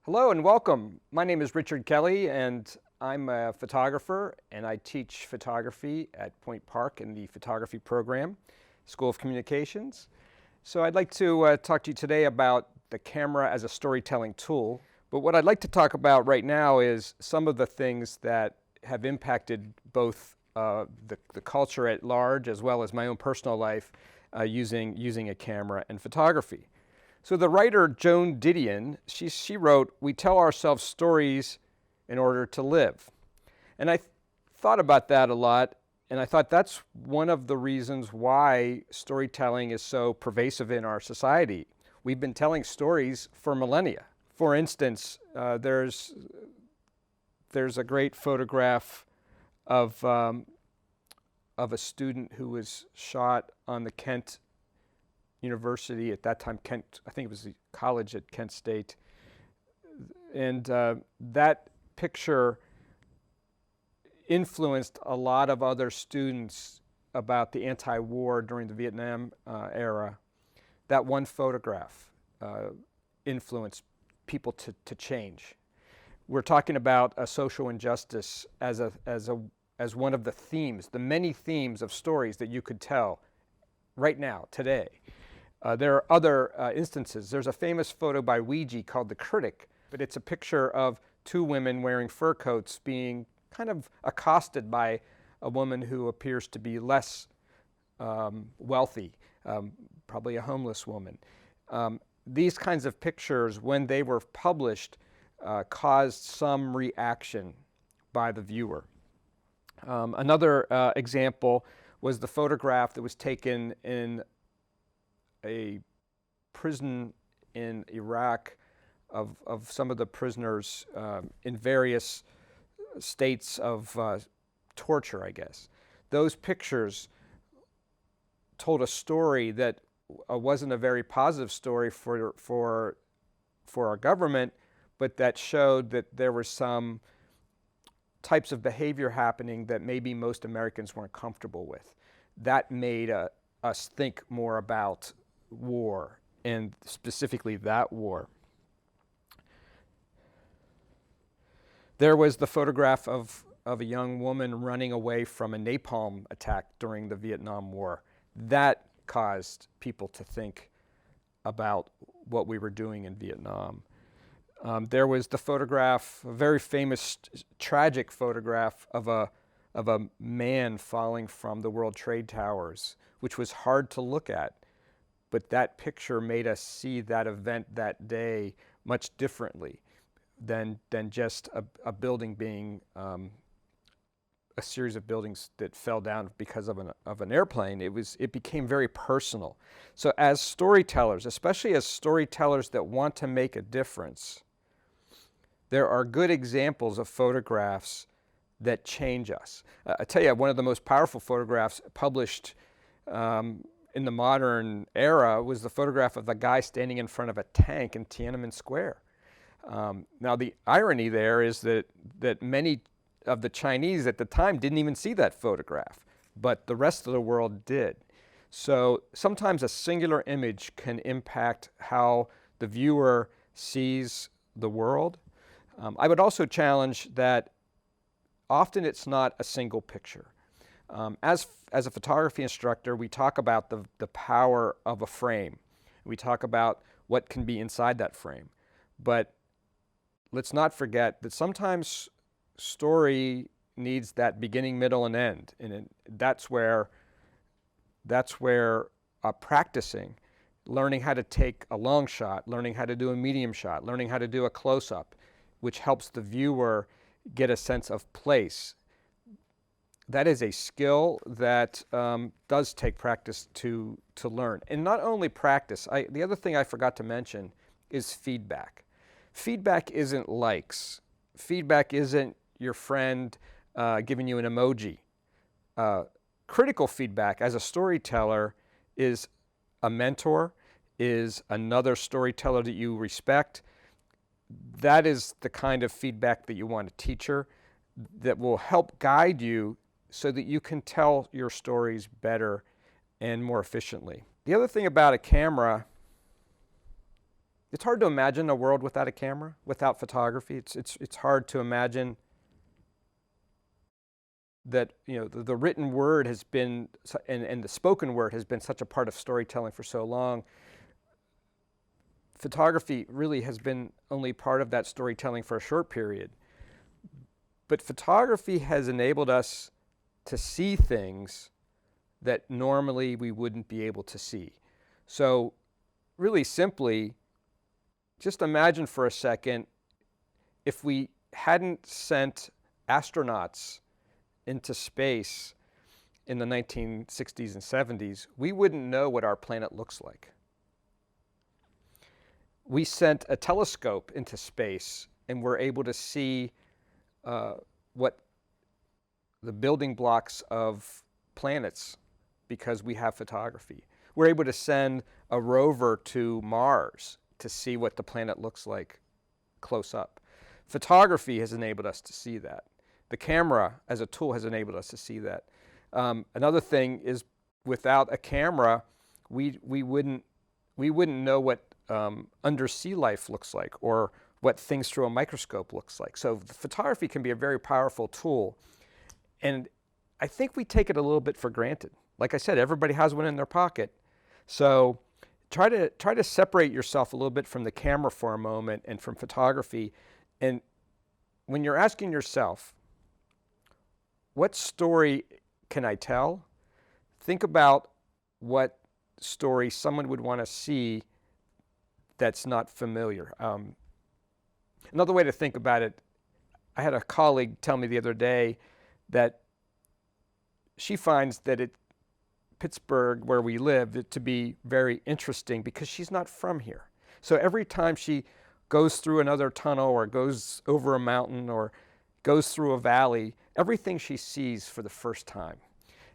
Hello and welcome. My name is Richard Kelly and I'm a photographer and I teach photography at Point Park in the photography program, School of Communications. So I'd like to talk to you today about the camera as a storytelling tool. But what I'd like to talk about right now is some of the things that have impacted both the culture at large as well as my own personal life using a camera and photography. So the writer Joan Didion, she wrote, "We tell ourselves stories in order to live." And I thought about that a lot, and I thought that's one of the reasons why storytelling is so pervasive in our society. We've been telling stories for millennia. For instance, there's a great photograph of a student who was shot on the Kent University at that time, Kent, I think it was the college at Kent State. And that picture influenced a lot of other students about the anti-war during the Vietnam era. That one photograph influenced people to change. We're talking about a social injustice as one of the themes, the many themes of stories that you could tell right now, today. There are other instances. There's a famous photo by Ouija called The Critic, but it's a picture of two women wearing fur coats being kind of accosted by a woman who appears to be less wealthy, probably a homeless woman. These kinds of pictures, when they were published, caused some reaction by the viewer. Another example was the photograph that was taken in a prison in Iraq of some of the prisoners in various states of torture, I guess. Those pictures told a story that wasn't a very positive story for our government, but that showed that there were some types of behavior happening that maybe most Americans weren't comfortable with. That made us think more about war, and specifically that war. There was the photograph of a young woman running away from a napalm attack during the Vietnam War. That caused people to think about what we were doing in Vietnam. There was the photograph, a very famous, tragic photograph of a man falling from the World Trade Towers, which was hard to look at. But that picture made us see that event that day much differently than just a building being a series of buildings that fell down because of an airplane. It became very personal. So as storytellers, especially as storytellers that want to make a difference, there are good examples of photographs that change us. I tell you, one of the most powerful photographs published in the modern era was the photograph of a guy standing in front of a tank in Tiananmen Square. Now the irony there is that many of the Chinese at the time didn't even see that photograph, but the rest of the world did. So sometimes a singular image can impact how the viewer sees the world. I would also challenge that often it's not a single picture. As a photography instructor, we talk about the power of a frame. We talk about what can be inside that frame. But let's not forget that sometimes story needs that beginning, middle, and end. And that's where practicing, learning how to take a long shot, learning how to do a medium shot, learning how to do a close-up, which helps the viewer get a sense of place. That is a skill that does take practice to learn. And not only practice, the other thing I forgot to mention is feedback. Feedback isn't likes. Feedback isn't your friend giving you an emoji. Critical feedback as a storyteller is a mentor, is another storyteller that you respect. That is the kind of feedback that you want a teacher that will help guide you so that you can tell your stories better and more efficiently. The other thing about a camera It's hard to imagine a world without a camera, without photography. It's hard to imagine that, the written word has been, and the spoken word has been such a part of storytelling for so long. Photography really has been only part of that storytelling for a short period. But photography has enabled us to see things that normally we wouldn't be able to see. So really simply, just imagine for a second if we hadn't sent astronauts into space in the 1960s and 70s, we wouldn't know what our planet looks like. We sent a telescope into space and we're able to see what the building blocks of planets because we have photography. We're able to send a rover to Mars to see what the planet looks like close up. Photography has enabled us to see that. The camera as a tool has enabled us to see that. Another thing is, without a camera, we wouldn't know what undersea life looks like or what things through a microscope looks like. So photography can be a very powerful tool. And I think we take it a little bit for granted. Like I said, everybody has one in their pocket. So try to separate yourself a little bit from the camera for a moment and from photography. And when you're asking yourself, what story can I tell? Think about what story someone would want to see that's not familiar. Another way to think about it, I had a colleague tell me the other day that she finds that Pittsburgh, where we live, to be very interesting because she's not from here. So every time she goes through another tunnel or goes over a mountain or goes through a valley, everything she sees for the first time.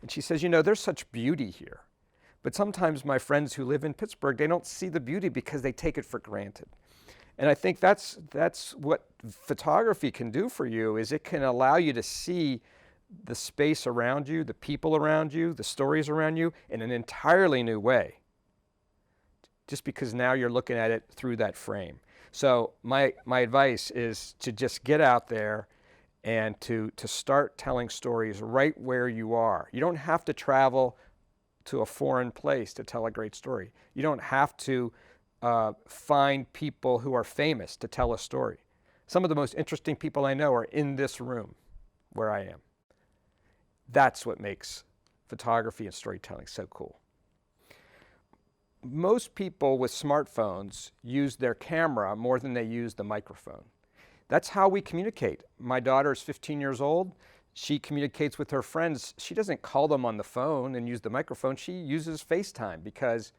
And she says, there's such beauty here. But sometimes my friends who live in Pittsburgh, they don't see the beauty because they take it for granted. And I think that's what photography can do for you, is it can allow you to see the space around you, the people around you, the stories around you in an entirely new way. Just because now you're looking at it through that frame. So my advice is to just get out there and to start telling stories right where you are. You don't have to travel to a foreign place to tell a great story. You don't have to find people who are famous to tell a story. Some of the most interesting people I know are in this room where I am. That's what makes photography and storytelling so cool. Most people with smartphones use their camera more than they use the microphone. That's how we communicate. My daughter is 15 years old. She communicates with her friends. She doesn't call them on the phone and use the microphone. She uses FaceTime because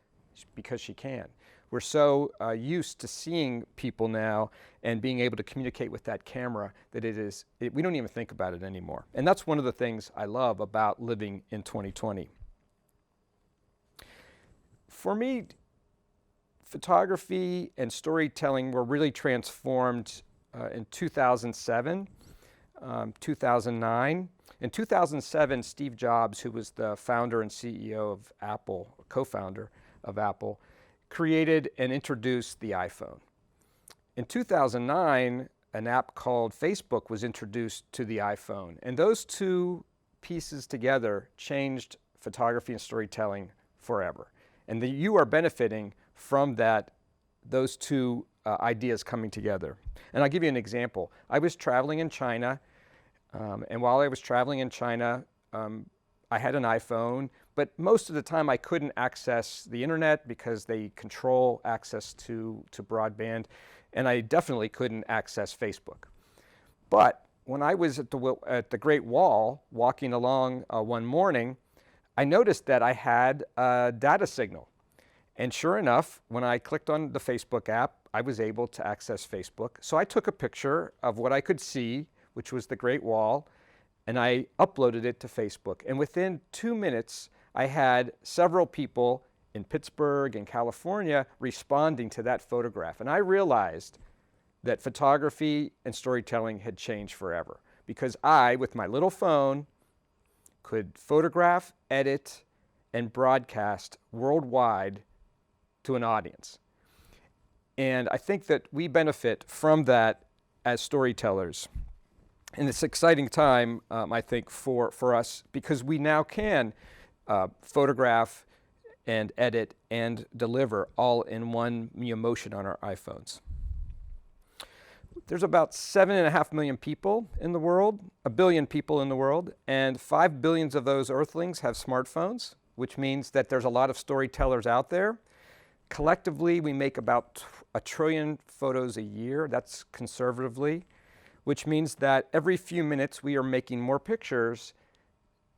she can. We're so used to seeing people now and being able to communicate with that camera that we don't even think about it anymore. And that's one of the things I love about living in 2020. For me, photography and storytelling were really transformed in 2007, 2009. In 2007, Steve Jobs, who was the founder and CEO of Apple, co-founder of Apple, created and introduced the iPhone. In 2009, an app called Facebook was introduced to the iPhone. And those two pieces together changed photography and storytelling forever. And you are benefiting from those two ideas coming together. And I'll give you an example. I was traveling in China, and while I was traveling in China, I had an iPhone, but most of the time I couldn't access the internet because they control access to broadband, and I definitely couldn't access Facebook. But when I was at the Great Wall walking along one morning, I noticed that I had a data signal. And sure enough, when I clicked on the Facebook app, I was able to access Facebook. So I took a picture of what I could see, which was the Great Wall, and I uploaded it to Facebook. And within 2 minutes, I had several people in Pittsburgh and California responding to that photograph. And I realized that photography and storytelling had changed forever, because I, with my little phone, could photograph, edit, and broadcast worldwide to an audience. And I think that we benefit from that as storytellers. And it's an exciting time, I think, for us, because we now can photograph and edit and deliver all in one motion on our iPhones. There's about 7.5 million people in the world, 1 billion people in the world, and 5 billion of those Earthlings have smartphones, which means that there's a lot of storytellers out there. Collectively, we make about 1 trillion photos a year. That's conservatively, which means that every few minutes we are making more pictures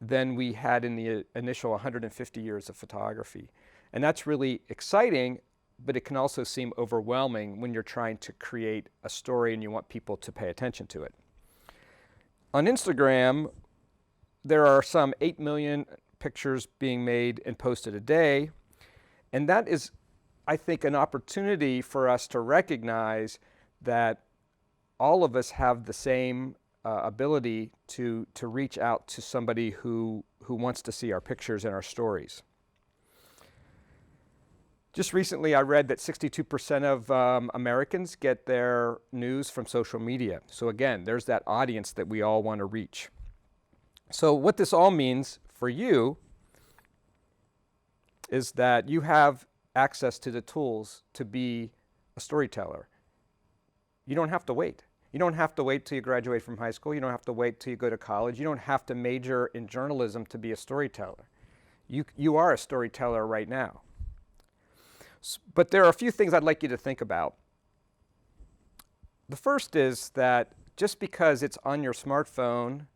than we had in the initial 150 years of photography. And that's really exciting, but it can also seem overwhelming when you're trying to create a story and you want people to pay attention to it. On Instagram, there are some 8 million pictures being made and posted a day, and that is, I think, an opportunity for us to recognize that all of us have the same ability to reach out to somebody who wants to see our pictures and our stories. Just recently I read that 62% of Americans get their news from social media. So again, there's that audience that we all want to reach. So what this all means for you is that you have access to the tools to be a storyteller. You don't have to wait. You don't have to wait till you graduate from high school. You don't have to wait till you go to college. You don't have to major in journalism to be a storyteller. You are a storyteller right now. But there are a few things I'd like you to think about. The first is that just because it's on your smartphone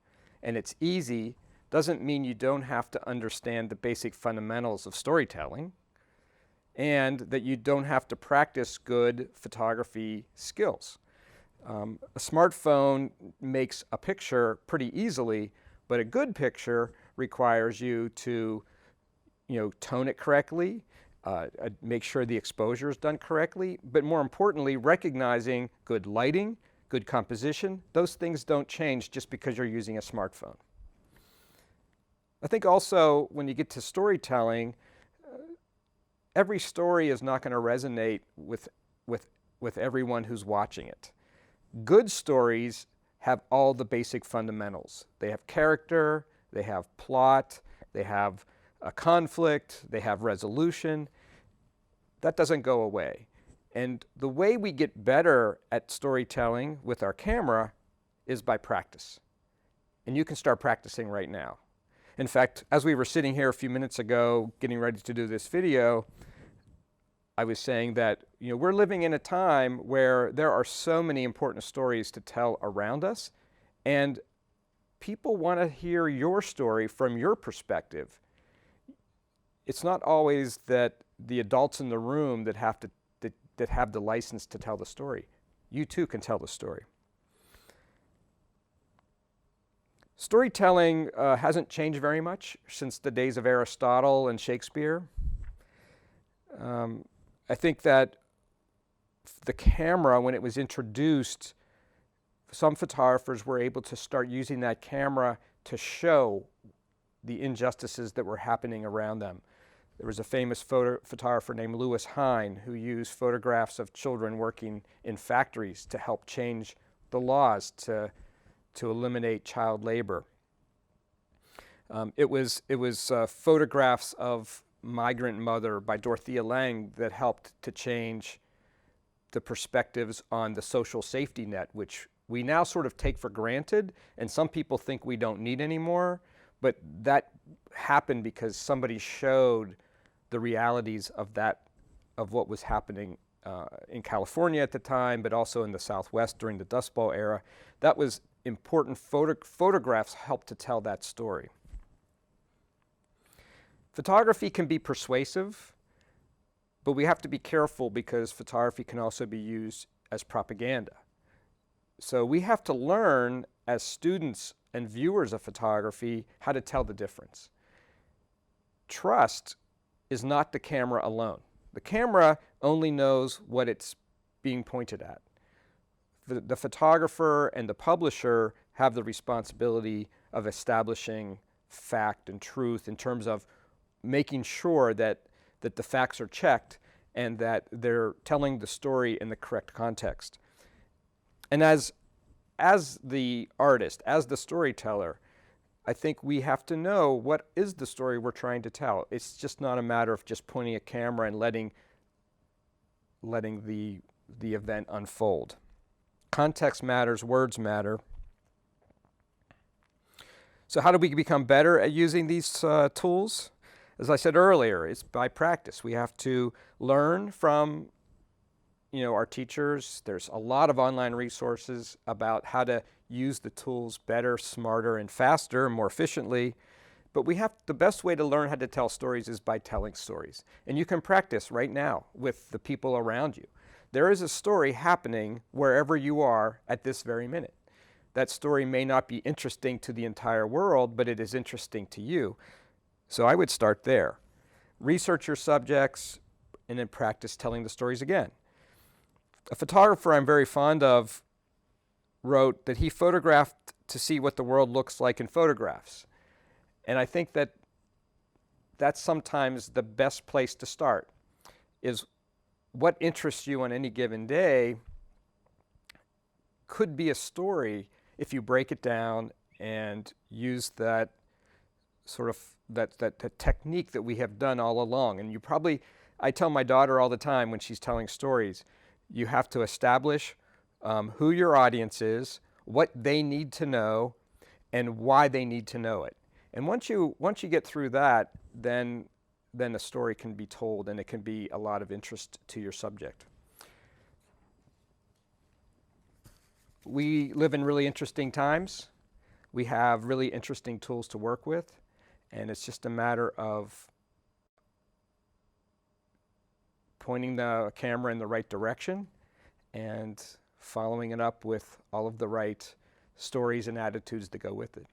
and it's easy doesn't mean you don't have to understand the basic fundamentals of storytelling, and that you don't have to practice good photography skills. A smartphone makes a picture pretty easily, but a good picture requires you to, tone it correctly, make sure the exposure is done correctly, but more importantly, recognizing good lighting, good composition. Those things don't change just because you're using a smartphone. I think also when you get to storytelling, every story is not going to resonate with everyone who's watching it. Good stories have all the basic fundamentals. They have character, they have plot, they have a conflict, they have resolution. That doesn't go away. And the way we get better at storytelling with our camera is by practice. And you can start practicing right now. In fact, as we were sitting here a few minutes ago getting ready to do this video, I was saying that we're living in a time where there are so many important stories to tell around us, and people want to hear your story from your perspective. It's not always that the adults in the room that have the license to tell the story. You too can tell the story. Storytelling hasn't changed very much since the days of Aristotle and Shakespeare. I think that the camera, when it was introduced, some photographers were able to start using that camera to show the injustices that were happening around them. There was a famous photographer named Lewis Hine who used photographs of children working in factories to help change the laws to eliminate child labor. It was photographs of Migrant Mother by Dorothea Lange that helped to change the perspectives on the social safety net, which we now sort of take for granted, and some people think we don't need anymore, but that happened because somebody showed the realities of what was happening in California at the time, but also in the Southwest during the Dust Bowl era. That was important. Photographs helped to tell that story. Photography can be persuasive, but we have to be careful because photography can also be used as propaganda. So we have to learn as students and viewers of photography how to tell the difference. Trust is not the camera alone. The camera only knows what it's being pointed at. The photographer and the publisher have the responsibility of establishing fact and truth in terms of making sure that the facts are checked and that they're telling the story in the correct context. And as the artist, as the storyteller, I think we have to know what is the story we're trying to tell. It's just not a matter of just pointing a camera and letting the event unfold. Context matters, words matter. So how do we become better at using these tools? As I said earlier, it's by practice. We have to learn from our teachers. There's a lot of online resources about how to use the tools better, smarter, and faster, more efficiently. But the best way to learn how to tell stories is by telling stories. And you can practice right now with the people around you. There is a story happening wherever you are at this very minute. That story may not be interesting to the entire world, but it is interesting to you. So I would start there. Research your subjects and then practice telling the stories again. A photographer I'm very fond of wrote that he photographed to see what the world looks like in photographs. And I think that that's sometimes the best place to start, is what interests you on any given day could be a story if you break it down and use that sort of that technique that we have done all along. And I tell my daughter all the time when she's telling stories, you have to establish who your audience is, what they need to know, and why they need to know it. And once you get through that, then a story can be told, and it can be a lot of interest to your subject. We live in really interesting times. We have really interesting tools to work with, and it's just a matter of pointing the camera in the right direction and following it up with all of the right stories and attitudes that go with it.